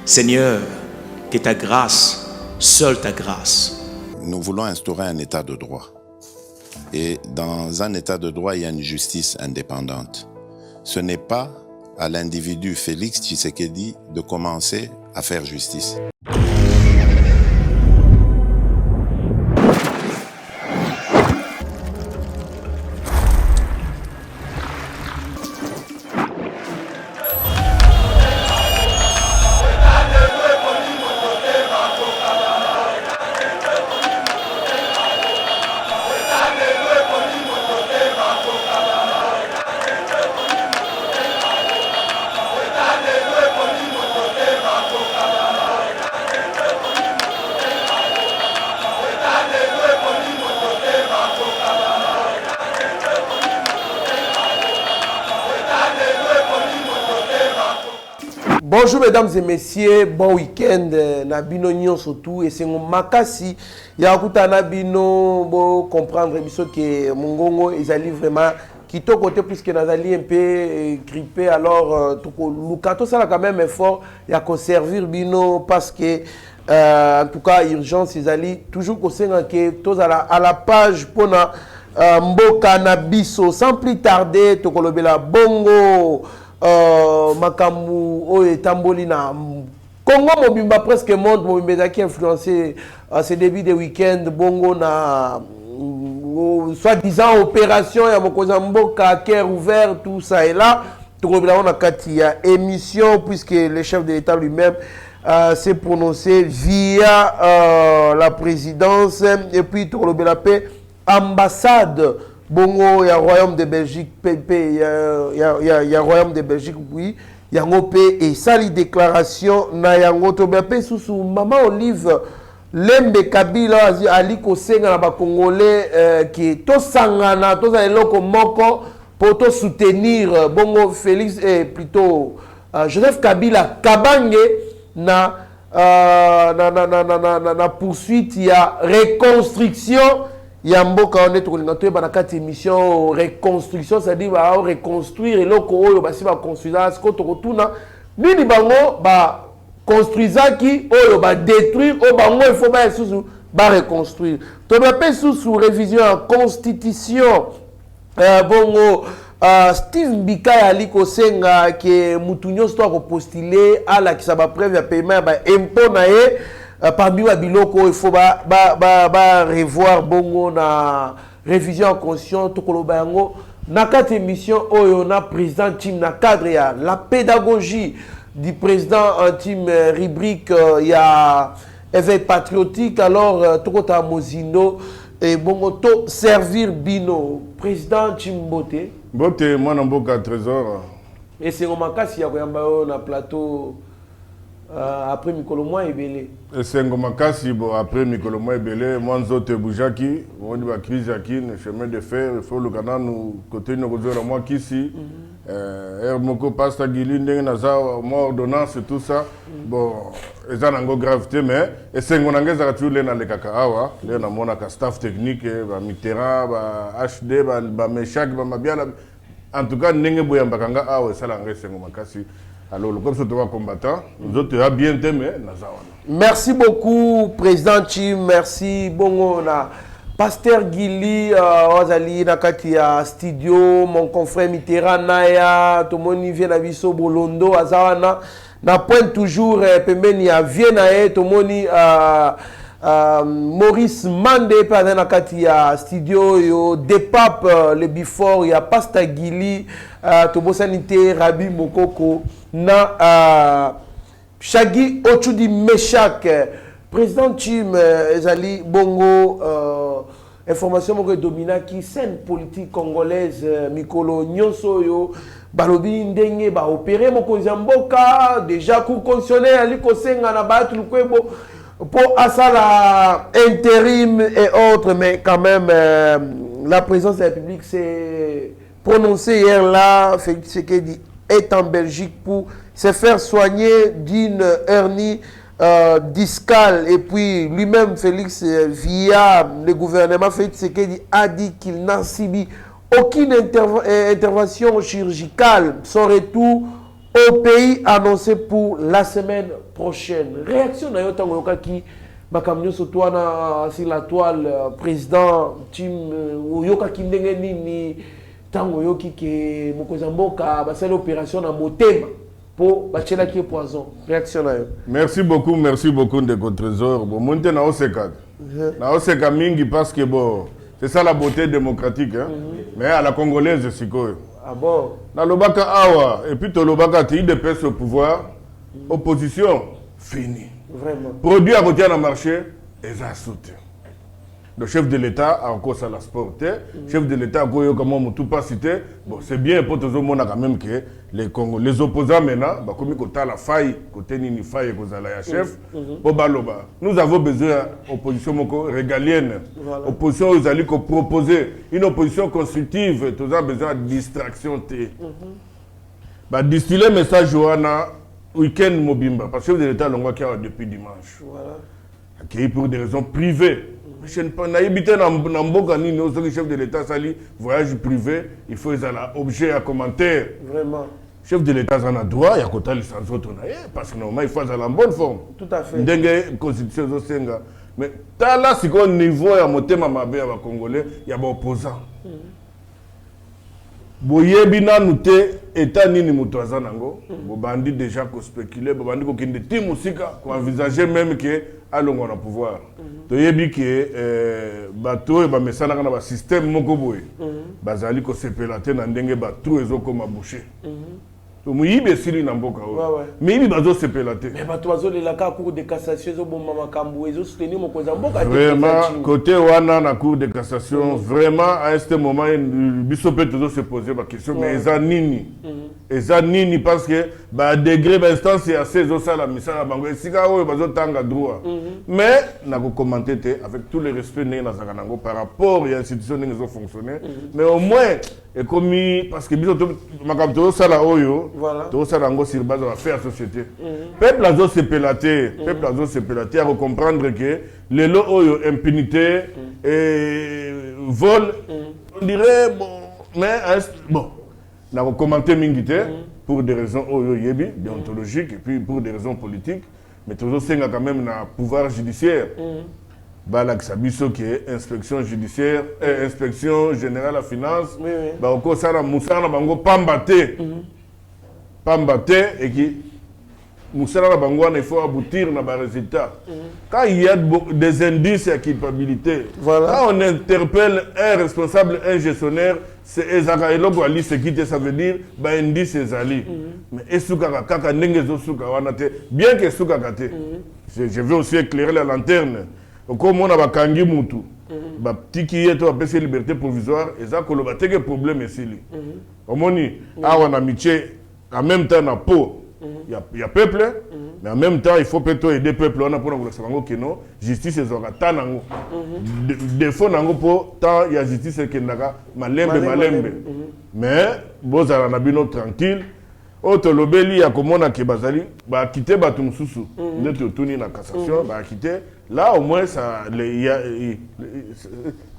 Seigneur, que ta grâce, seule ta grâce. Nous voulons instaurer un état de droit. Et dans un état de droit, il y a une justice indépendante. Ce n'est pas à l'individu Félix Tshisekedi de commencer à faire justice. Bonjour mesdames et messieurs, bon week-end, Nabino Nyon surtout, et c'est mon makasi, Yakuta Nabino, bon comprendre que Mongongo, ils allaient vraiment quitter côté puisque nous allons un peu grippé, alors Lukato ça a quand même effort, il y a qu'on servir Bino parce que en tout cas urgence, ils allaient toujours que tous à la page pour Mboka Nabiso, sans plus tarder, Tokolobela Bongo. Makamu oye tamboli na Congo mobimba presque monde mobimba qui influencé ce début de week-end bongo na soi-disant opération ya mokoza mboka cœur ouvert tout ça et là tout on a kati ya émission puisque le chef de l'État lui-même s'est prononcé via la présidence et puis tout le paix ambassade bongo ya royaume de Belgique ya royaume de Belgique oui yango pe et sali déclaration na yango to pe susu maman Olive Lembe Kabila ali ko senga na ba congolais qui to sangana to za eloko moko pour to soutenir bongo Félix et plutôt Joseph Kabila Kabange na poursuite ya reconstruction Yamboka on est tout le dans la émission reconstruction, c'est-à-dire reconstruire et loko oyo basi ba construire ce qu'on retourne nini bango ba construire qui oyo ba détruire o bango il faut ba sous ba reconstruire. To ba pe sous révision en constitution bongo Steve Mbika ali ko senga que mutunyo sto ko postuler à la qui ça ba prévu paiement ba impôt na ye parmi les biloko il faut revoir bongo na révision en conscience to koloba yango na quatre émission oyo na président team na cadre ya la pédagogie du président en team rubrique ya éveil patriotique alors to kota mozindo et bongo to servir bino président team Mbote mwana mboka trésor et c'est makasi ya koyamba na plateau après Mikolo Mois Ebele. Et c'est un makasi bon après Mikolo Mois Ebele, moi nzote boujaki, on dit ba crise aki, le chemin de fer, il faut le canal nous côté nous rejoindre moi qu'ici. Moko pasta gili ndenge naza moi ordonnance et tout ça. Bon, eza nango gravité mais et c'est ngo nangeza toujours le na le kakaawa, le na mona ka staff technique ba Mitterrand, ba HD, ba Meshak, ba Mabiala. En tout cas ndenge boyamba kanga awa sala ngese ngo makasi. Alors, le groupe de combattant, nous autres, a bien aimé. Merci beaucoup, Président Chim. Merci. Bon, on a Pasteur Gili, Ozali, Nakatia Studio, mon confrère Mitterrand, Naya, tout le monde vient à Visso, Bolondo, Azawana. Na point toujours, Pemeni à Vienna, tout le monde, Maurice Mandé, par Nakatia Studio, yo, Depap, le Before, il y a Pasteur Gili, Tobo Sanité, Rabi Mokoko. Na Shagi Ochudi Meshak président Chim Ezali Bongo information moko domina qui scène politique congolaise mikolo nyonso yo balobi ndenge ba opérer mokonzi mboka déjà cour constitutionnel ali kosenga na ba lukwebo pour asala intérim et autres mais quand même la présidence de la République s'est prononcée hier là Félix Tshisekedi est en Belgique pour se faire soigner d'une hernie discale. Et puis lui-même, Félix, via le gouvernement, Félix Tshisekedi a dit qu'il n'a subi aucune intervention chirurgicale. Son retour au pays annoncé pour la semaine prochaine. Réaction na yotango yokaki bakamnyo sotwana sur la toile président Tim yokaki ndenge nini tango yoki ke mokozamboka basale opération na motema pour bachela qui poison. Réaction na yo. Merci beaucoup de Trésor. Bon monte na oseka. Na oseka mingi parce que bon c'est ça la beauté démocratique hein. Mais à la congolaise c'est quoi? Ah bon? Dans le Baka Awa, et puis le Baka qui dépasse au pouvoir, opposition, fini. Vraiment. Produit à retirer dans le marché, et ça soutient. Le chef de l'État a encore ça la sporté. Chef de l'État a encore comment tout pas cité. Bon, c'est bien pour tout le monde quand même que les opposants maintenant, bah, comme côté la faille, côté ni faille que la chef, pour baloba. Nous avons besoin d'opposition régalienne. Voilà. Opposition aux alliés qu'on proposer une opposition constructive. Tous avons besoin de distraction. Bah distiller message Johanna week-end mobimba parce que chef de l'État l'on voit qu'il y a depuis dimanche. Voilà. Qui pour des raisons privées. Je ne peux pas habiter dans le chef de l'État sali voyage privé, il faut qu'ils aient objet à commentaire. Vraiment. Chef de l'État en a droit, il y a côté sans autre parce que normalement il faut aller en bonne forme. Tout à fait. Dengue constitution zosenga. Mais là c'est quoi niveau à monter ma mabe à Congolais, il y a des opposants. Boyebina nouté état nini mutoaza nango, bobandi déjà ko spéculer, bobandi ko kinde timusika ko envisager même que allons on a pouvoir. Toyebi que bateau et ba mesana kana ba système moko boye. Bazali ko sepelate na ndenge bateau ezoko maboucher. Muyibe sili na mboka o. Mais ibi bazo sepelate. Mais bateau bazo le la cour de cassation zo bon mama kambu ezo soutenir moko za mboka. Vraiment côté wana na cour de cassation vraiment à ce moment biso peut toujours se poser la question mais eza nini parce que ba degré ba instance ya ces ça la misala bango esika o bazo tanga droit. Mais na ko commenter avec tout le respect na zakanango par rapport à l'institution qui ont fonctionné mais au moins et comme parce que biso makamto sala oyo tout ça dans sur base de l'affaire société. Peuple a se pélaté, à comprendre que les lots oyo impunité et vol, on dirait bon, mais bon, on a commenté mingité pour des raisons oyo yebi déontologiques et puis pour des raisons politiques, mais toujours c'est quand même na pouvoir judiciaire. Balak Sabiso qui est inspection judiciaire et inspection générale à finance, bah au ça na musana bango pambaté. Et qui Moussala Bangouane il faut aboutir à un résultat. Quand il y a des indices à culpabilité, quand on interpelle un responsable, un gestionnaire, c'est Ezaka Eloko Ali, c'est qui ça veut dire, bah indice c'est Ali. Mais Esuka Kaka Nengezo Suka Wanate, bien que Suka Kate, je veux aussi éclairer la lanterne. Comme on a Kangi Moutou, bah petit qui est à PC liberté provisoire, Ezaka Lobateke problème ici. Omoni, on a amitié. En même temps, il y a peuple, mais en même temps, il faut plutôt aider le peuple. On a pour nous que non, justice est en nango. Défaut nango pour tant il y a justice qui est malembe. Mais bon, ça a bien tranquille. Autre lobeli a comme on a bazali, bah quitter batum susu. D'être tourné la cassation, bah quitter. Là au moins ça,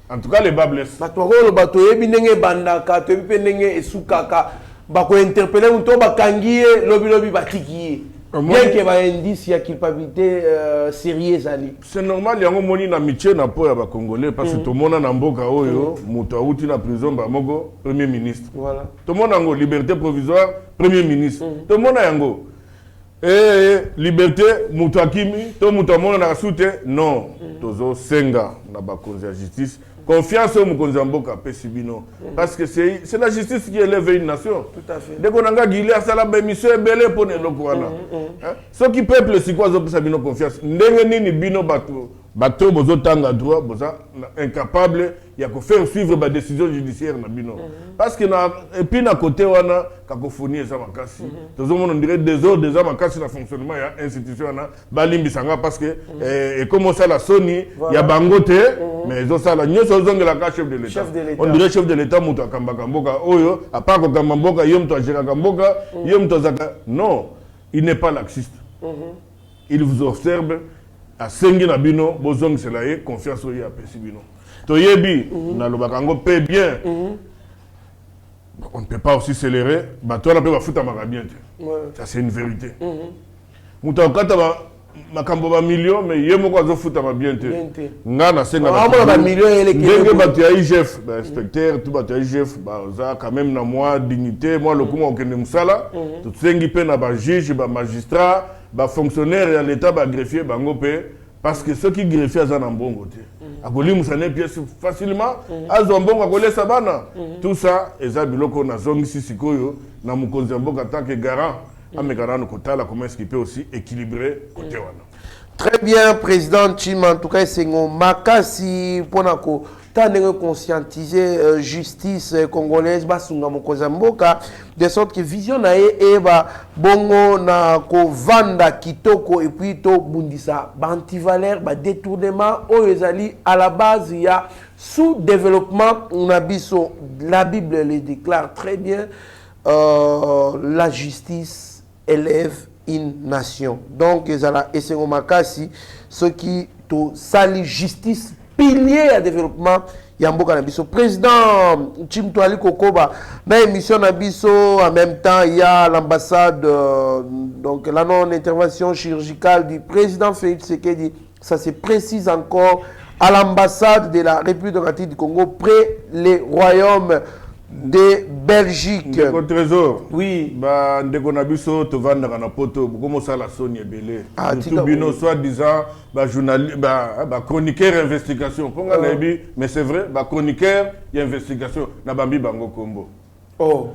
en tout cas les bas blessent. Bato le bateau ebinenge bandaka, to ebinenge esukaka. Bako interpeller ou to bakangié lobi batiki bien que ba indice ya culpabilité sérieuse ali c'est normal yango moni na mitie na po ya ba congolais parce que to mona na mboka oyo muto auti na prison ba moko premier ministre voilà to mona yango liberté provisoire premier ministre to mona yango liberté muto akimi to muto mona na soute non tozo senga na ba cause ya justice. Confiance au Mkonzamboka Pesibino. Parce que c'est la justice qui élève une nation. Tout à fait. Dès qu'on a gagné à la mission belé pour les locaux. Ce qui peuple, c'est quoi Pesibino confiance? N'engeni bino bateau bozo tanga droit, boza incapable, il y a que faire suivre la décision judiciaire na bino. Parce que et puis na côté wana kakofoni eza makasi. Tout on dirait des ordres des makasi na fonctionnement ya institution na balimbi sanga parce que et comment ça la Sony, il y a bangote mais ils ont ça la nyoso zongela ka chef de l'État. On dirait chef de l'État muto akambaka mboka oyo, à part ko kamba mboka yom to ajira mboka, yom to zaka. Non, il n'est pas laxiste. Il vous observe à sengi na bino bozong selaye confiance au ya pesibino. Toyebi na lobakango pe bien. on ne peut pas aussi célébrer. Toi, on peut pas foutre à bien. Ça, c'est une vérité. Mouta kata makambo ba million mais yemo ko azofuta ma bien te ngana senga ba million ele ndenge bato ya IGF ba inspecteur tout bato ya IGF ba za quand même na moi dignité moi le kuma okende musala tout sengi pe na ba juge ba magistrat ba fonctionnaire ya l'état ba greffier bango pe parce que ceux qui greffier za na mbongo te akoli musane pièce facilement azo mbongo akolesa bana tout ça eza biloko na zongisi sikoyo na mukonzi mboka tant que garant. Comment est-ce qu'il peut aussi équilibrer côté wana. Très bien, président Chim, en tout cas, c'est un makasi pour nous conscientiser justice congolaise, de sorte que vision na eba bongo na ko vanda kitoko et puis to bundisa antivaleur ba détournement oyezali à la base il y a sous-développement on a biso la Bible le déclare très bien la justice élève une nation. Donc, et c'est au Makasi, ce qui sali justice, pilier à développement, Yambo Kanabiso. Président Chimtoali Kokoba, dans l'émission Nabiso, en même temps, il y a l'ambassade, donc la non-intervention chirurgicale du président Félix Tshisekedi. Ça se précise encore à l'ambassade de la République démocratique du Congo, près les royaumes de Belgique. Au trésor. Oui. Bah, ndeko na biso to vanda na poto, comment ça la sonne belé. Tout bino soit disant bah journaliste bah chroniqueur investigation. Ponga nabi, mais c'est vrai, bah chroniqueur y investigation na bambi bango kombo. Oh.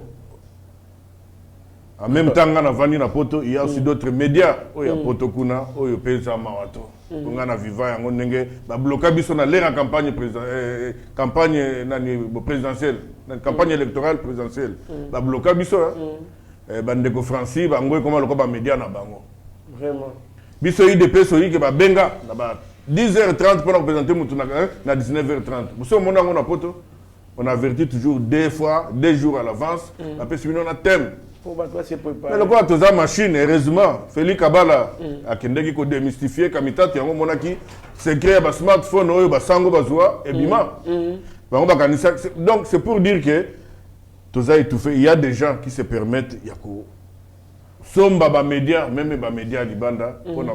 En même temps, on a vandi na poto, il y a aussi d'autres médias. Oh, il y a poto kuna, oh, il y a paysan mawato. On a viva, on a bah bloqué biso na l'air en campagne présidentielle, campagne électorale présidentielle. Bah bloqué biso, bah ndeko Francis, bah ngoy comment le combat média na bango. Vraiment. Biso IDP so que bah benga, bah 10h30 pour représenter mutuna na 19h30. Biso mona on a poto, on avertit toujours 2 jours à l'avance. Après si on a thème. Mais le quoi, toute machine, heureusement, Félix Kabala a qui a démystifié Kamita, qui a monaki, c'est créé un smartphone, un sango bazwa, et bima. Donc c'est pour dire que tout ça est tout fait. Il y a des gens qui se permettent, il y a quoi. Somba ba média, même ba média libanda, pour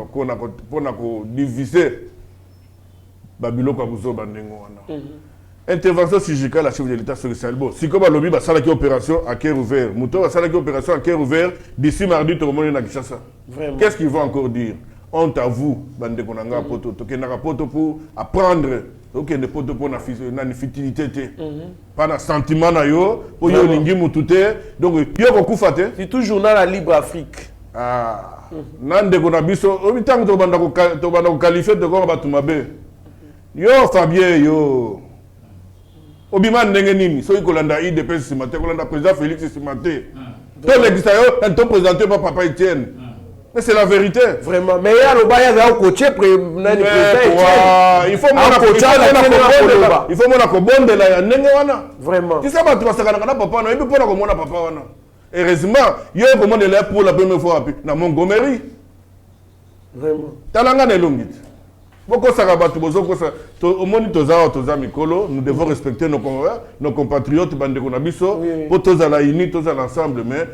diviser Babilo Kabuzo Bandengo. Intervention chirurgicale à chef de l'État sur le Salbo. Si comme lobby va faire opération à cœur ouvert, Mouton va faire opération à cœur ouvert d'ici mardi tout le monde est à Kinshasa. Qu'est-ce qu'ils vont encore dire? Honte à vous, bande konanga poto, tokenaka poto pour apprendre, ok ne poto pour na futilité pas na sentiment na yo, pour yo lingi mutute, donc yo ko kufate. C'est tout journal à Libre Afrique. Ah, nande kona biso, o bitango to banda ko qualifier de ko batumabe. Yo Fabien yo. Obima ndenge nini so ikolanda IDP simate kolanda président Félix simate to l'exayo en to présenté par papa Etienne mais c'est la vérité vraiment mais ya lo baya za coacher nani président il faut mona ko bondela ya ndenge wana vraiment tu sais ba tu basakana na papa na ibi pona ko mona papa wana heureusement yo ko mondela pour la première fois na Montgomery vraiment talanga na longit. Nous devons respecter nos compatriotes, pour tous à la unis, tous à l'ensemble, mais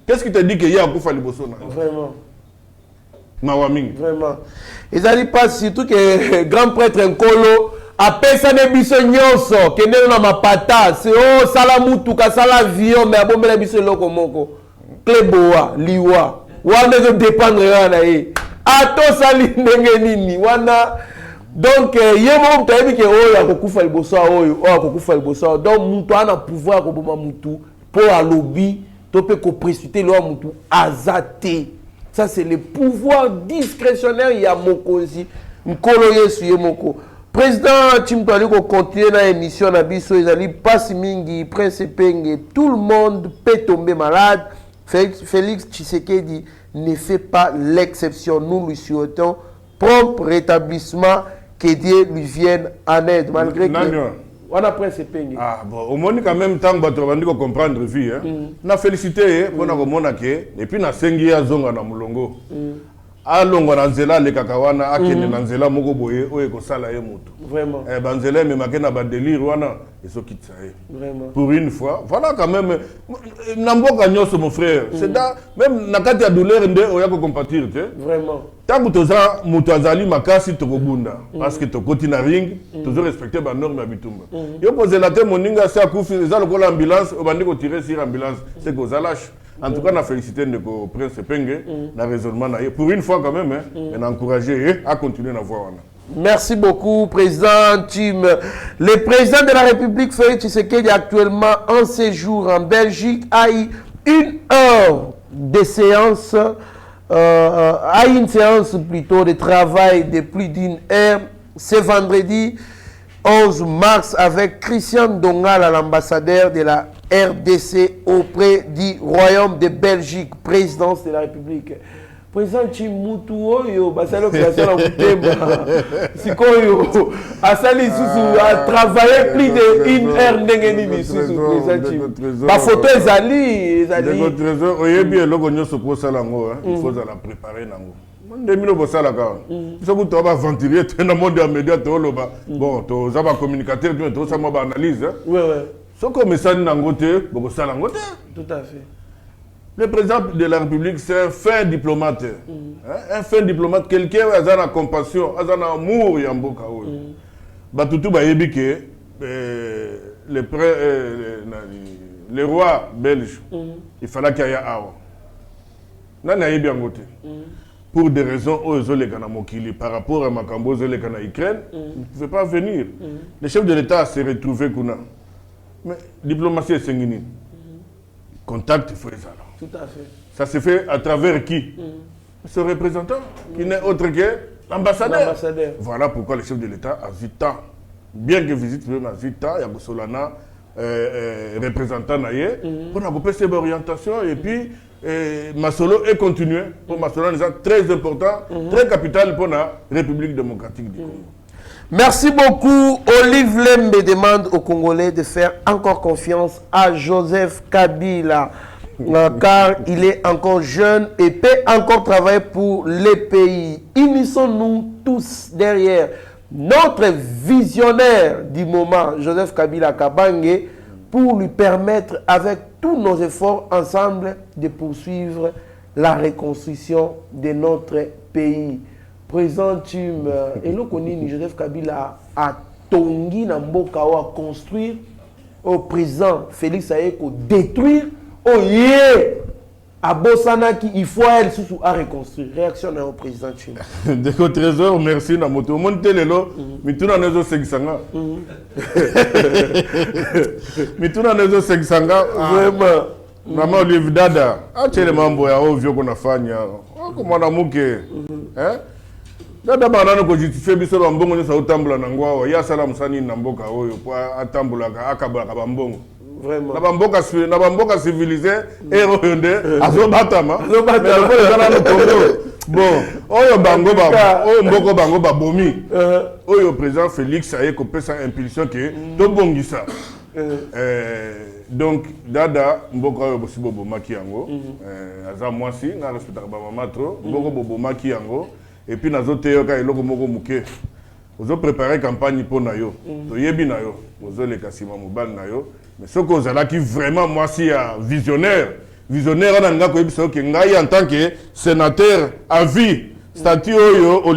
qu'est-ce qui te dit qu'il y a Koufa Libosona? Vraiment. Vraiment. Ils n'arrivent pas surtout que grand prêtre Nkolo appelle ça des biso nyonso, que n'est pas ma pata, c'est oh salamutu, kasala vion, mais bon, mais biso loko moko. Kleboa, liwa, wana zo dépendre wana e. Ato sali ndenge nini, wana donc yemo mtayebi ke oyo akokufa liboso oyo, oyo akokufa liboso. Donc mutu ana pouvoir ko boma mutu pour alobi, to pe ko précipiter lo mutu azate. Ça c'est le pouvoir discrétionnaire ya mokonzi. Nkolo Yesu yemoko. Président Chimtoali ko continuer na émission na biso ezali passe mingi, prince penge, tout le monde peut tomber malade. Félix Tshisekedi ne fait pas l'exception. Nous lui souhaitons prompt rétablissement, que Dieu lui vienne en aide. Malgré que... On a pris ce peigne. Ah bon, au moins quand même temps, on va comprendre vie. On a félicité, on a remonté, et puis on a sengi à Zonga na Mulongo. alongo na nzela le kakawana akende na nzela moko boye oye ko sala ye moto Vraiment. Banzela me makena ba délire wana eso kitsa ye. Vraiment. Pour une fois, voilà quand même namboka nyoso mon frère. C'est da même nakati ya douleur nde oya ko compatir te. Vraiment. Tant que toza mutu azali makasi tokobunda parce que tokoti na ring toujours respecter ba norme ya bitumba. Yo poser la te moninga sa kufi za lokola ambulance obandi ko tirer sur ambulance c'est que za lâche. En tout cas, on a félicité le prince Penge, le raisonnement. Pour une fois, quand même, on a encouragé à continuer à voir. Merci beaucoup, Président Tim. Le président de la République, Félix Tshisekedi, actuellement en séjour en Belgique, a eu 1 heure de séance, a eu une séance plutôt de travail de plus d'1 heure. C'est vendredi 11 mars avec Christian Dongala, l'ambassadeur de la RDC auprès du Royaume de Belgique, présidence de la République. Président Chimutu oyo basalo opération en Mutemba. Sikoyo asali susu a travaillé plus de 1 heure ndenge nini susu président Chimutu. Ba photo ezali. Des trésors oyebi eloko nyoso ko sala ngo il faut la préparer nango. Ndemino bosala ka. Biso ku to ba aventurier te na monde ya média to loba. Bon to za ba communicateur to ça mo ba analyse. Ouais ouais. Soko mesani nango te boko sala ngo te. Tout à fait. Le président de la République, c'est un fin diplomate. Un fin diplomate, quelqu'un qui a la compassion, qui a l'amour, Batutu bayebi que le roi belge, il fallait qu'il y ait awa. Nana yebi angote. Pour des raisons par rapport à Makambo en Ukraine, il ne pouvait pas venir. Le chef de l'État s'est retrouvé kuna. Mais diplomatie est singini. Contact, il faut les aller. Tout à fait. Ça se fait à travers qui? Ce représentant, qui n'est autre que l'ambassadeur. Voilà pourquoi le chef de l'État a vu tant. Bien que visite, il a vu tant, il y a Solana, représentant naïe, pour avoir ces orientations et puis Masolo est continué. Pour Masolo, c'est très important, très capital pour la République démocratique du Congo. Merci beaucoup. Olive Lembe demande aux Congolais de faire encore confiance à Joseph Kabila. Car il est encore jeune et peut encore travailler pour les pays. Unissons-nous tous derrière notre visionnaire du moment, Joseph Kabila Kabange, pour lui permettre, avec tous nos efforts ensemble, de poursuivre la reconstruction de notre pays. Président Tim, et le Konini, Joseph Kabila a tongi na mboka a construire, au président Félix Ayeko détruire. Oh yeah! À Bossanaki, il faut elle à reconstruire. Réaction au président Chine. Déco trésor, merci na moto. Monte lelo, mituna nezo segisanga. Mituna nezo segisanga. Vraiment. Maman Olive Dada, achele mambo ya ovyo kuna fanya. Ako mwana muke. Dada banana ko justifie biso ba mbongo nyo sa utambula na ngwa ya sala musani na mboka oyo po atambula ka akabula ka bambongo. Vraiment. Na bamboka civilisé héros yonde azobatama bon oyo bango ba oyo mboko bango ba bomi oyo président Félix aye ko pesa impulsion que to bongisa donc dada mboko oyo bosibo bomaki yango aza mwasi na respecta ba mama trop mboko bomaki yango et puis nazote yoka eloko moko muke ozo préparer campagne pour na yo to yebi na yo ozo le kasima mobile na yo. Mais ce que vous avez qui vraiment, moi, c'est visionnaire. Visionnaire, on a un gars qui est en tant que sénateur à vie. Statut, on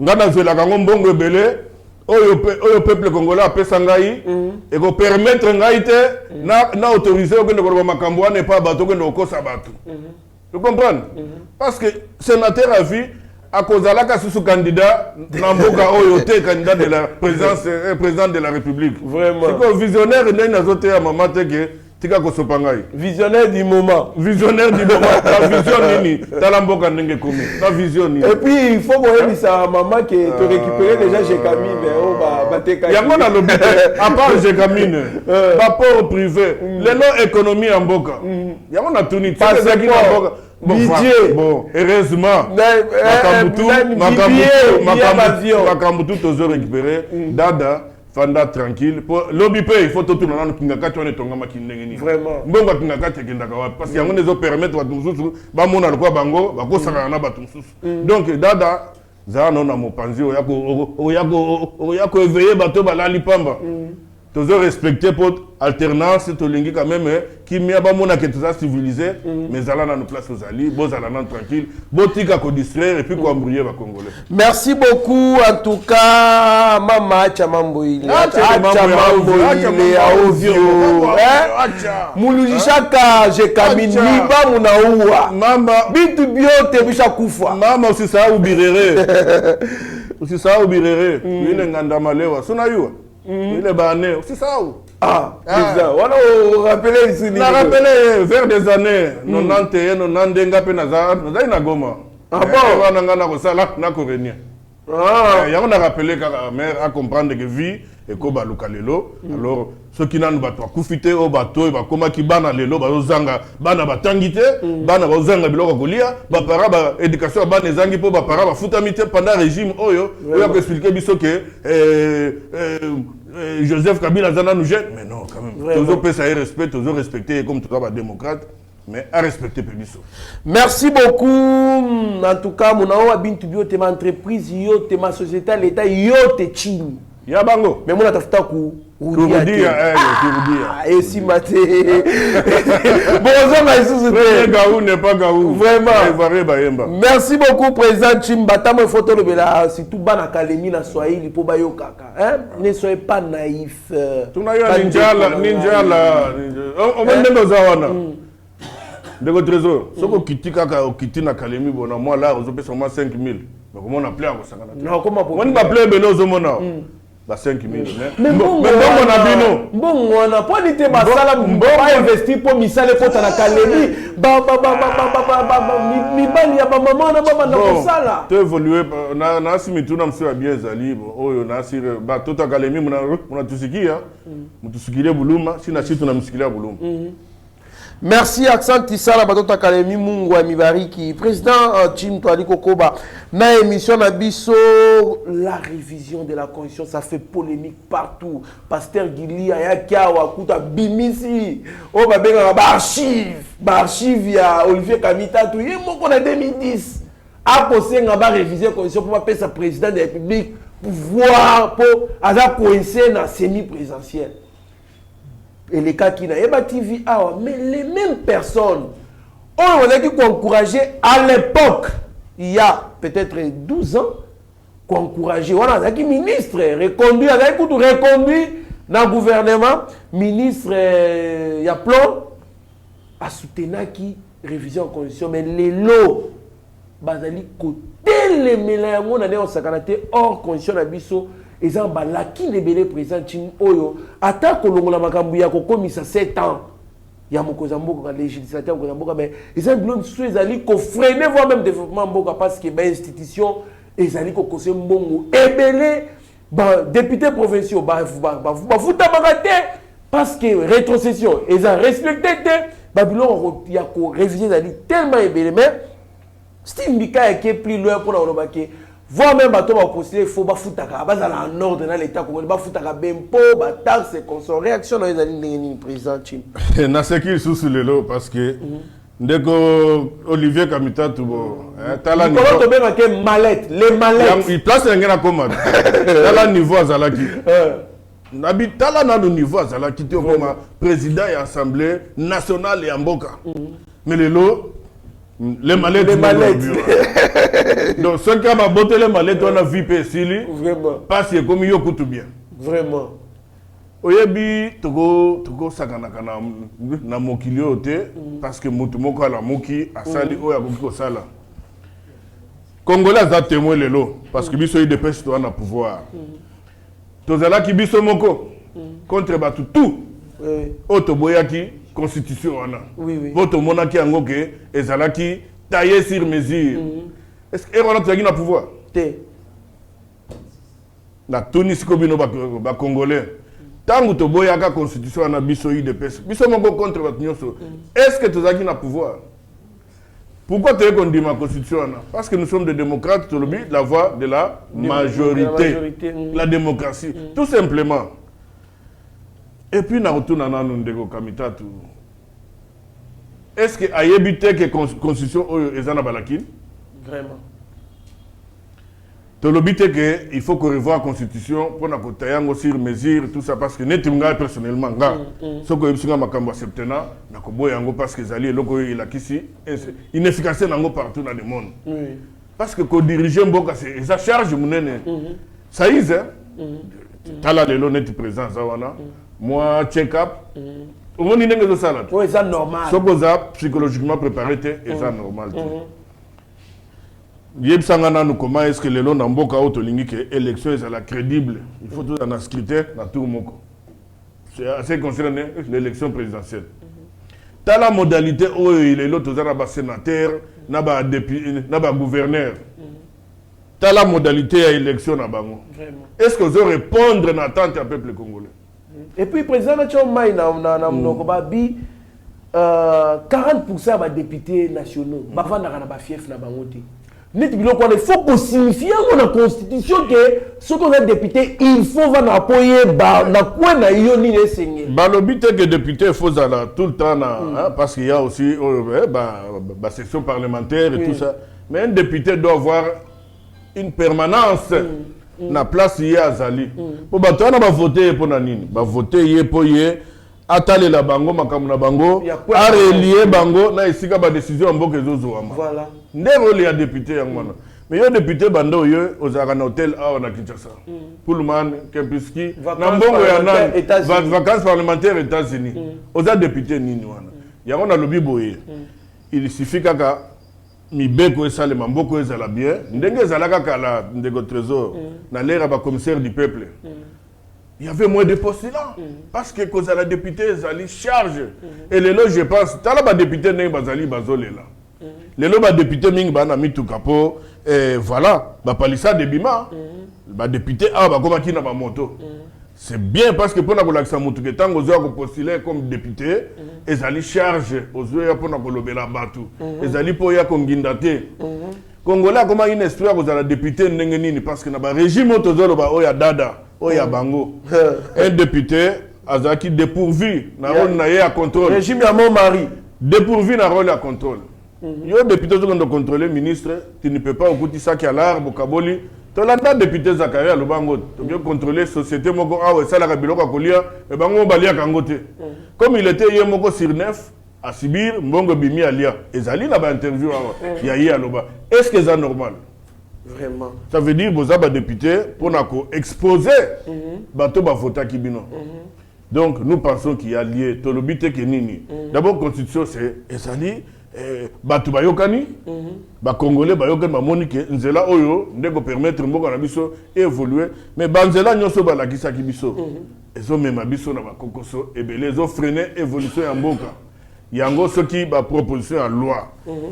a joué la Bongo Belé, au peuple congolais a fait sangaï, et qu'on permettre n'a autorisé que Makamboa n'est pas bateau que nous bateau. Vous comprenez? Parce que sénateur à vie, à cause de la sous candidat, Namboka Oyote, candidat de la présidence, président de la République. Vraiment. C'est que visionnaire, il y a un à maman Tika Kosopangai. Visionnaire du moment. Visionnaire du moment. La vision nini. Talamboka nenge komi. La vision nini. Et puis il faut qu'on ait ça à maman qui te récupérer déjà chez Camille. Il y a un l'hôpital. À part chez Camille. Rapport privé. Les noms économie en boka. Il y a un tourné. Pas ça qui en boka. Bon, heureusement, Makambutu, toujours récupéré. Dada, fanda tranquille pour lobby pe il faut tout tourner dans kingaka tu on est tongama kindengeni Vraiment. mbongo kingaka te kindaka wa parce que yango nezo permettre ba mususu ba mona lokwa bango ba ko saka na ba mususu donc dada za non na mopanzi oyako éveiller bato balali pamba toujours respecter pour alternance to lingi quand même qui mia ba mona que tout ça civilisé mais zala na nos place aux ali bo zala na tranquille botika ko distraire et puis ko embrouiller ba congolais. Merci beaucoup en tout cas mama chamambo ile ovio mulujishaka je kamini ba munaua mama bitu biote bisha kufa mama usisahau birere ile nganda malewa suna yua ile bane usisahau voilà on rappelait ici na rappelé vers des années 91 90 ngape naza na goma wana ngana ko sala na ko venir yango na rappelé ka mère à comprendre que vie et ko baluka lelo alors ceux qui n'ont pas kufite au bateau ba koma ki bana lelo ba zanga bana batangite bana ba zanga biloko kolia ba para ba éducation bana zangi po ba para ba futamite pendant régime oyo oyo ko expliquer biso que Joseph Kabila zana nous jette mais non quand même toujours peut ça respect toujours respecter comme tout cas démocrate mais à respecter Pébiso. Merci beaucoup. En tout cas, mon nom Bintu Bio, ma entreprise, yo, ma société, l'État, yo, te chini. Ya bango. Mais mon atafuta ku. Et si maté. Bon, ça m'a sous Gaou n'est pas Gaou. Vraiment. Merci beaucoup, président Chimba. T'as mon photo le si tout ban académie na Swahili pour bayo kaka. Hein? Ne soyez pas naïf. Tu n'as eu ninja là. On va dans Zawana. De votre trésor, ce que tu quittes na Kalemi, bon, moi là, vous avez seulement 5 000. Mais comment on appelle à ça? Non, comment on va appeler Beno Zomona? 5 000. Mais bon, on n'a pas dit que Masala va investir pour Misale pour la Kalemi. Tu évolué, on a si tout le monde bien Zali, on a si tout à Kalemi, on a tout ce qui est, on a tout ce qui est Boulouma, si on a tout ce qui est Boulouma. Merci Accent Tissala Bato Académie Mungwa Mibariki président Tim Toali Kokoba na émission na biso la révision de la constitution ça fait polémique partout pasteur Gili Ayakia Wakuta Bimisi o ba benga ba archive ya Olivier Kamita tout yemoko na 2010 a posé nga réviser constitution pour passer sa président de la République pouvoir pour aza coincé na semi-présidentiel. Et les cas qui n'ont pas TV, mais les mêmes personnes, on a qui encouragé à l'époque, il y a peut-être 12 ans, qu'on encourageait, on a qui ministre, reconduit, dans le gouvernement, ministre, il y a plan, à soutenir qui révision en condition, mais les lots, basali côté les mélanges, on a des hors condition d'abisso. Et en bas, là, qui est le président Tim Oyo, attaque au long de la Macambouille, à commis à 7 ans. Il y a mon Kozamboka, le législateur Kozamboka, mais ils ont besoin de ceux qui freiner voire même développement Mboka parce que les institutions, ils ont conseil Mbongo, ébélé, députés provinciaux, parce que rétrocession, ils ont respecté, Babylon, il y a révisé tellement ébélé, mais Steve Mbika est plus loin pour la voire même bateau va poster il faut ba futaka ba za en ordre dans l'état congolais ba futaka bempo ba taxe consort réaction dans les années président Chim na ce qui sous le lot parce que ndeko Olivier Kamita tubo tala niveau to benga ke mallette les mallettes il place ngena commande tala niveau azalaki nabi tala na le niveau azalaki te comme président et assemblée nationale et Mboka mais le lot les mallettes. Donc, ceux qui ont botté les mallettes, on a vu Pessili. Vraiment. Parce que comme ils coûtent bien. Vraiment. Oyebi, Togo Sakanakana, na mokilio te, parce que Moutumoko a la moki, a sali, oya koko sala. Congolais a témoin le lot, parce que biso y dépêche toi na pouvoir. Tozala ki biso moko, contre batu tout. Otoboyaki. Constitution wana. Oui. Votre monarchie en goke ezalaki taillé sur mesure. Est-ce que on a tagi na pouvoir? Té. Na Tunis ko bino ba congolais. Tangu to boyaka constitution wana biso IDPS. Biso moko contre bat nyonso. Est-ce que tozaki na pouvoir? Pourquoi tu es qu'on dit ma constitution? Parce que nous sommes des démocrates, tu le dis, la voix de la majorité. La démocratie, tout simplement. Et puis, nous retournons Kamita. Est-ce qu'il y a que la constitution est en Balakin? Vraiment. Tu le dis qu'il faut qu'on revoie la constitution pour que tu sur mesure, tout ça, parce que nous, personnellement, ce que je suis en septembre, parce que les gens inefficace partout dans le monde. Parce que quand diriger ça charge, ça y est, tu as là le présent, moi, check-up. On dit que c'est normal. Ce que ça psychologiquement préparé, c'est normal. Comment est-ce que les gens n'ont pas l'élection est crédible? Il faut tout en scrutin dans tout le monde. C'est assez concerné l'élection présidentielle. Tu as la modalité où il est l'autre sénateur, gouverneur. Tu as la modalité à l'élection. Est-ce que vous allez répondre à l'attente du peuple congolais? Et puis, le président Tchoumaï, 40% des députés nationaux, il faut qu'on signifie dans la constitution que ceux qui sont députés, il faut appuyer le but est que les députés faut tout le temps, parce qu'il y a aussi la session parlementaire et tout ça. Mais un député doit avoir une permanence dans la place où il y a Zali. Pour voter pour Nanine, voter pour atale la bango makamuna bango a relier bango na isika ba décision mboka ezozwama. Voilà. Ndero les députés yangwana. Mais yo député bando yo ozaka na hôtel a na Kinshasa. Pullman, Kempiski, na mbongo ya nani vacances parlementaires États-Unis. Oza député nini wana. Yango na lobi boye. Il suffit kaka mibeko esale mamboko ezala bien. Ndenge ezalaka kala ndeko trésor na l'ère ba commissaire du peuple. Il y avait moins de postes là. Parce que quand la députée Zali charge. Et les lois, je pense, tu as la députée Zali Bazole là. Les lois, député Ming Banami Tukapo, voilà, Palissa de Bima, député A, comme qui n'a pas moto. C'est bien parce que pour la tant aux postuler comme député, et Zali charge aux yeux pour la batou. Et Zali pour y Kongindate. Congolais, comment une histoire aux la députée Nengenini, parce que dans le régime autour Oya Dada. Oya Bango. Un député Azaki dépourvu na rôle à contrôle. Régime à mon mari. Dépourvu na rôle à contrôle. Yo député qui doit contrôler ministre, tu ne peux pas écouter ça qui a l'arbre Kaboli. Tu as député Zakaria le Bango, tu peux contrôler société moko ah ouais ça la kabilo ka kolia et bango balia kangote. Comme il était hier moko sur 9 à Sibir, mbongo bimi alia. Ezali na ba interview ya hier aloba. Est-ce que c'est normal? Vraiment. Ça veut dire que vous avez député pour exposer bateau bafota kibino. Donc nous pensons qu'il y a lié tout le but que nini. D'abord constitution c'est ezali bateau bayokani ba congolais bayokani ba monique nzela oyo ndeko permettre mboka na biso évoluer mais banzela nyoso ba la kisa kibiso. Ezo mema biso na ba kokoso ebele ezo freiner évolution ya mboka. Yango ce qui ba proposition à loi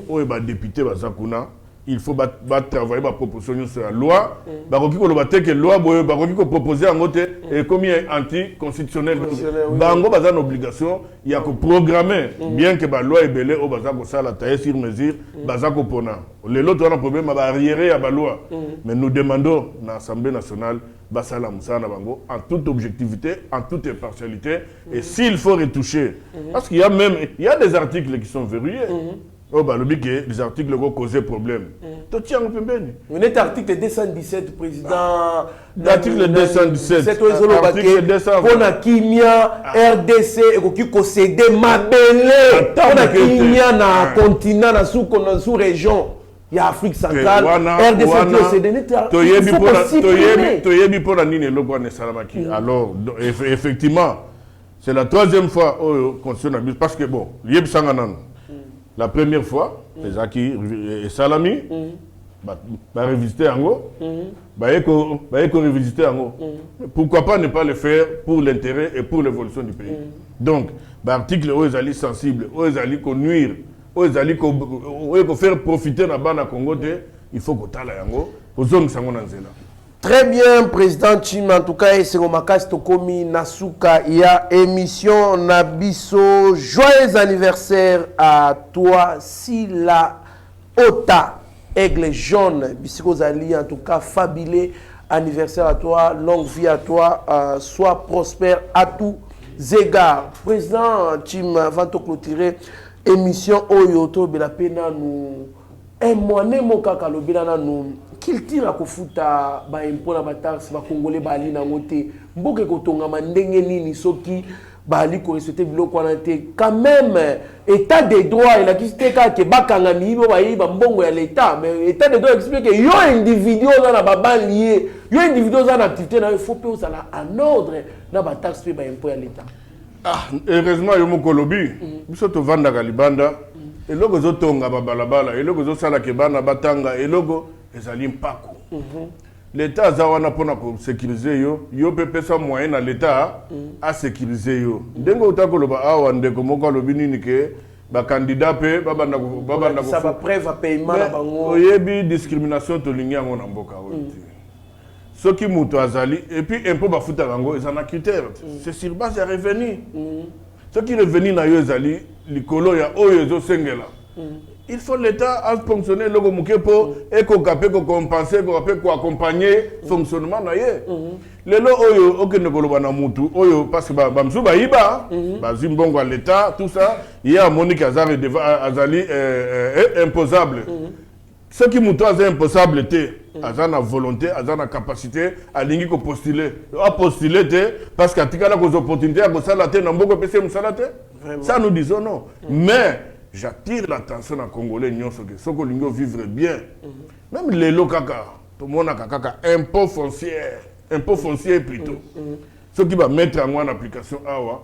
oyo ba député bazakuna. Il faut travailler la proposition sur la loi. Que la loi proposer en côté et comme il est anticonstitutionnel. Bango a une obligation, il y a que programmer bien que la loi est belle au bazar ça la taille sur mesure, bazar ko pona. Les autres ont un problème à arriérer à la loi. Mais nous demandons à l'Assemblée nationale basala musana bango en toute objectivité, en toute impartialité et s'il faut retoucher parce qu'il y a des articles qui sont verrouillés. Oh, bah, le but que les articles vont causer problème. Tu tiens un peu bien. Vous êtes article 217, président. L'article 217. Article 217. Pour la Kimia, RDC, et qui concède ma belle. Pour la Kimia, na continent, na sous-région. Il y a Afrique centrale. RDC qui concède. Alors, effectivement, c'est la troisième fois qu'on se abuse. Parce que bon, Yeb Sanganan. La première fois, les acquis et Salami, va revisiter en haut, va revisiter en haut. Pourquoi pas ne pas le faire pour l'intérêt et pour l'évolution du pays? Donc, l'article où ils allaient sensibles, où ils allaient nuire, où ils allaient faire profiter la bande à Congo, il faut que tu ailles en haut, pour zone Sangonanzela. Très bien, président Chim, en tout cas, c'est Omakas Tokomi Nasuka, il y a émission Nabiso. Joyeux anniversaire à toi, Sila Ota, Aigle Jaune, Bisiko Zali, en tout cas, Fabilé, anniversaire à toi, longue vie à toi, sois prospère à tous égards. Président, Tim, avant de clôturer, émission Oyoto, Belapena, nous, un mois, mon kaka, le Belana, nous, qu'il tire à Kofuta, impôt na batax, Congolais, Bali, Nangote, Mboke Kotonga, Mandengeni, Nisoki, Bali, Koresete, Biloko, quand même, état des droits, il a quitté que Bakanga, Nibo, Baïba, Mbongo, l'État, mais état des droits explique que yo individu, on a baba lié, yo individu, on a activité, il faut que ça en ordre, na batax, puis impôt à l'État. Ah, heureusement, yo mokolobi, biso to vanda galibanda, et logo zo tonga babalabala, et logo zo sala kebana batanga, et logo ezali mpako. L'État zawana pona ko sécuriser yo pepe sa moyen à l'État à sécuriser yo. Ndengo utako loba awa ndeko moko lobi nini ke ba candidat pe babanda ko ça va preuve à paiement na bango. Oyebi discrimination to lingi yango na mboka oyo. Soki muto azali et puis impôt ba futa bango ezana critère. C'est sur base ya revenu. Soki revenu na yo ezali likolo ya oyo zo sengela. Il faut l'État à fonctionner le pour compenser, pour accompagner le fonctionnement. Les lois oyo parce que bamsou baïba, bazimbongo à l'État, tout ça, il y a Monique Azali imposable. Ce qui mouton est imposable, azana volonté, azana capacité, à l'ingi ko postuler, à postuler parce qu'à tika la cause opportunité à salate n'amboko pese musalate. Ça nous disons non. Mais j'attire l'attention à Congolais nyonso que soko lingo vivre bien. Même les lokaka, tout le monde a kaka impôt foncier plutôt. Ce qui va mettre en application awa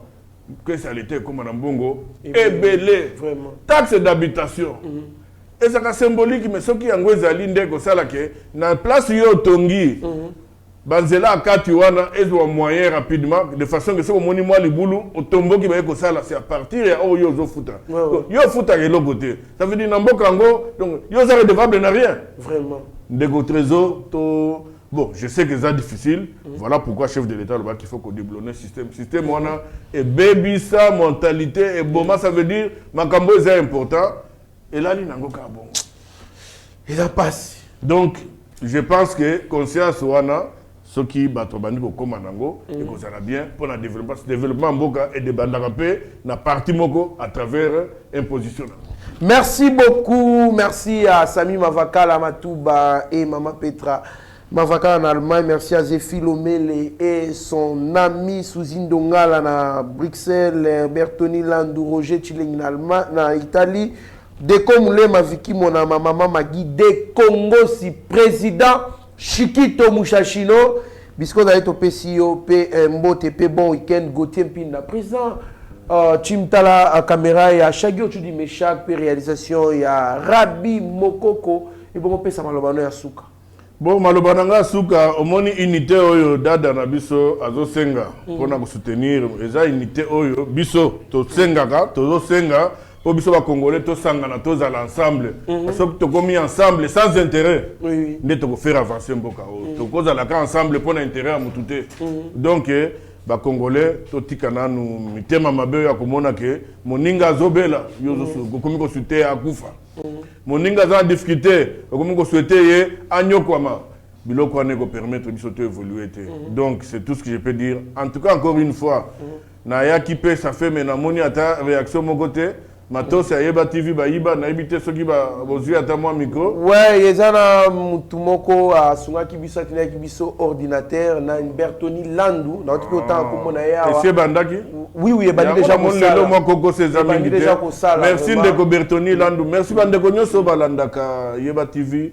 que ça l'était comme en bongo et belé taxe d'habitation. Et ça est symbolique mais ce qui en ezali ndeko sala ke na place yo tongi. Banzela akati wana ezwa moyen rapidement de façon que ce que moni moi libulu au tombo qui va ko sala c'est à partir ya oyo zo futa. Yo futa ke lokote. Ça veut dire namboka ngo donc yo za redevable na rien. Vraiment. Ndeko trésor to bon, je sais que c'est difficile. Voilà pourquoi chef de l'État qu'il faut qu'on déblonne le système. Système wana et baby sa mentalité et boma ça veut dire makambo est important et là il nango ka bon. Il a passé. Donc je pense que conscience wana ce qui bato bandi ko komanango et que ça va bien pour le développement mboka et de bandarapé na parti moko à travers imposition. Merci beaucoup, merci à Sami Mavakala Matouba et Mama Petra Mavakala en Allemagne, merci à Zéphile Omele et son ami Souzine Dongala na Bruxelles, Bertoni Landou, Roger Chilling en Allemagne, na Italie, Deko Moulema Viki Mona Mama Magui de Congo si président Chikito Mouchachino, Bisco Daeto PCO, Mbote, bon week-end, Gauthier Mpinda, président Chimtala à caméra, il y a Shagio Chudi Meshak, réalisation, il y a Rabi Mokoko, et bon, on peut s'amalobano ya Souka. Bon, Malobananga Souka, au moni unité Oyo, Dada Nabiso, Azo Senga, pour nous soutenir, eza unité Oyo, Biso, To Senga, To Senga, pour biso ba Congolais to sangana to za l'ensemble parce que to komi ensemble sans intérêt ne to faire avancer mboka to koza la ensemble pour intérêt à mututé donc ba Congolais to tikana nu mitema mabe ya komona ke moninga zobela yozo komi ko souhaiter akufa moninga za difficulté komi ko souhaiter ye anyokwama biloko ne ko permettre biso to évoluer donc c'est tout ce que je peux dire en tout cas encore une fois na ya qui peut ça fait mais na moni ata réaction mon côté Matos ya Yeba TV ba iba na ibité soki ba bozui ata moi micro. Ouais, yezana mutumoko a sunga kibiso tina kibiso ordinateur na Bertoni Landou na otiko ta ko na ya. Et c'est bandaki? Oui, bandi déjà ko sala. Moi koko ses amis. Merci ndeko Bertoni Landou. Merci bandeko nyoso balandaka Yeba TV.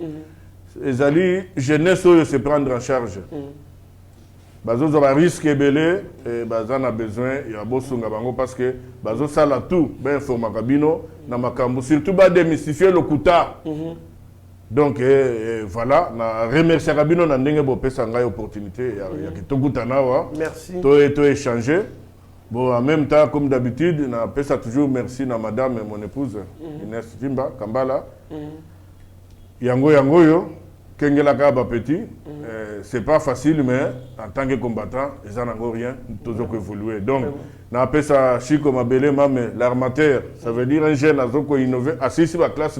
Ezali jeunesse oyo se prendre en charge. Bazo za risque belé et bazan a besoin ya bosunga bango parce que bazo sala tout ben forma kabino na makambo surtout ba démystifier le kuta. Donc voilà na remercier kabino na ndenge bo pesa ngai opportunité ya kitokutana wa. Merci. To échanger. Bon en même temps comme d'habitude na pesa toujours merci na madame et mon épouse Inès Jimba Kambala. Yango yo Kengela Kaba Petit, c'est pas facile, mais en tant que combattant, ils n'en ont rien, toujours évoluer. Donc, On appelle ça Chico Mabele Mame, l'armateur. Ça veut dire un jeune qui a innové. Assis sur la classe,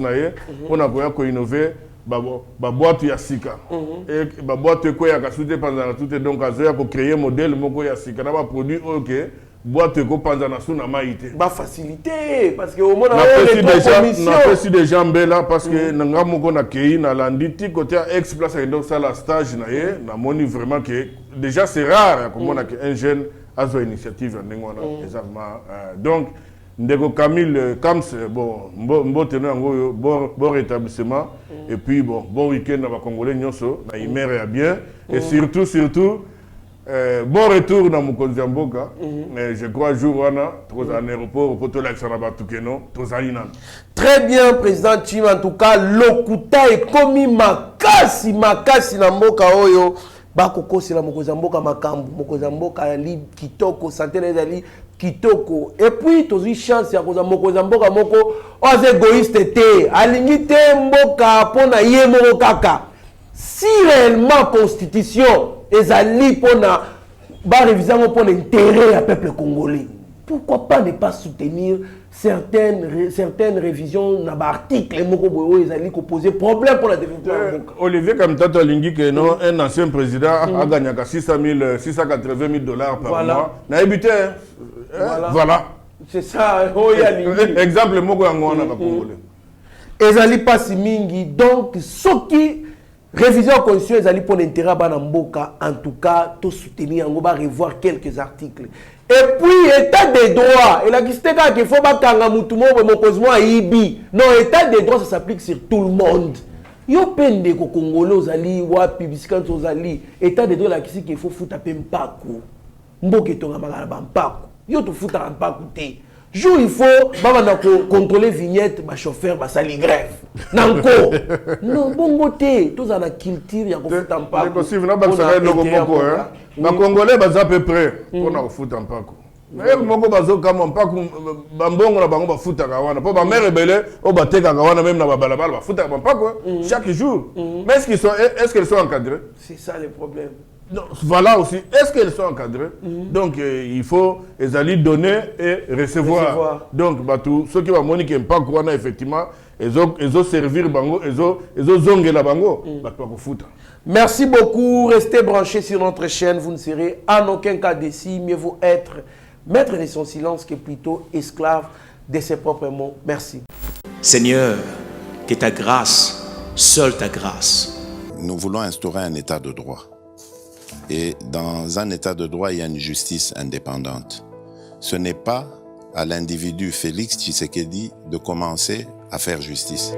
on a innové. Boîte ya sika et boîte ko ya kasute pendant tout donc azoya ko créer modèle moko ya sika na ba produit OK boîte ko pendant na suna maïté ba facilité parce que au moins on a fait déjà mbela parce que nanga moko na kei na landiti côté ex place donc ça la stage na ye na moni vraiment que déjà c'est rare comme on a un jeune a zo initiative ndengona exactement donc Ndeko Camille Kams, bon tenant bon rétablissement et puis bon week-end à Congolais Nyonso, na imere bien et surtout bon retour dans Mokonzamboka. Je crois jour wana trop en aéroport pour tout l'Alexandre Tukeno, tous alinan. Très bien président Chim en tout cas lokuta et komi makasi na mboka oyo. Bakoko c'est la Mokozamboka makambu Mokozamboka ali kitoko santé les ali kitoko et puis tozi chance ya Mokozamboka moko os égoïste te alingi te mboka pona ye moko kaka si réellement constitution ezali pona ba révision pona intérêt à peuple congolais pourquoi pas ne pas soutenir certaines révisions dans l'article ils allaient poser problème pour la défense. Olivier Kamtato Lingi que non un ancien président a gagné 680 000 $ par mois. N'a habité voilà. C'est ça. Exemple moko yango na Congolais. Ils allaient pas si mingi donc ce qui révision constitution ils allaient pour l'intérêt bana mboka en tout cas tout soutenir on va revoir quelques articles. Et puis, état des droits, et la question est qu'il faut pas que ibi. Non, état des droits, ça s'applique sur tout le monde. Yo pende ko Congolais ozali wa publicité ozali état des droits la question qu'il faut foutre un mpako. Mboke tonga magala ba mpako. Yo to foutre un mpako te. Jour il faut ba contrôler vignette ba chauffeur ba sali grève. Nanko. Non bongo te, tous en a culture ya ko foutre un mpako. C'est possible na ba ça logo moko hein. Les Congolais sont à peu près pour nous foutre un peu. Mais moko bazo kama mpako bambongo na bango ba futa kawana. Po ba mère belé o ba teka kawana même na ba balabala ba futa mpako chaque jour. Mais est-ce qu'ils sont encadrés? C'est ça le problème. Non, voilà aussi. Est-ce qu'ils sont encadrés? Donc il faut les aller donner et recevoir. Donc ceux qui vont moniquer mpako wana effectivement ils ont servir bango, ils ont zongé la bango, ba pas futa. Merci beaucoup. Restez branchés sur notre chaîne. Vous ne serez en aucun cas déçus. Mieux vaut être maître de son silence que plutôt esclave de ses propres mots. Merci. Seigneur, que ta grâce, seule ta grâce. Nous voulons instaurer un état de droit. Et dans un état de droit, il y a une justice indépendante. Ce n'est pas à l'individu Félix Tshisekedi de commencer à faire justice.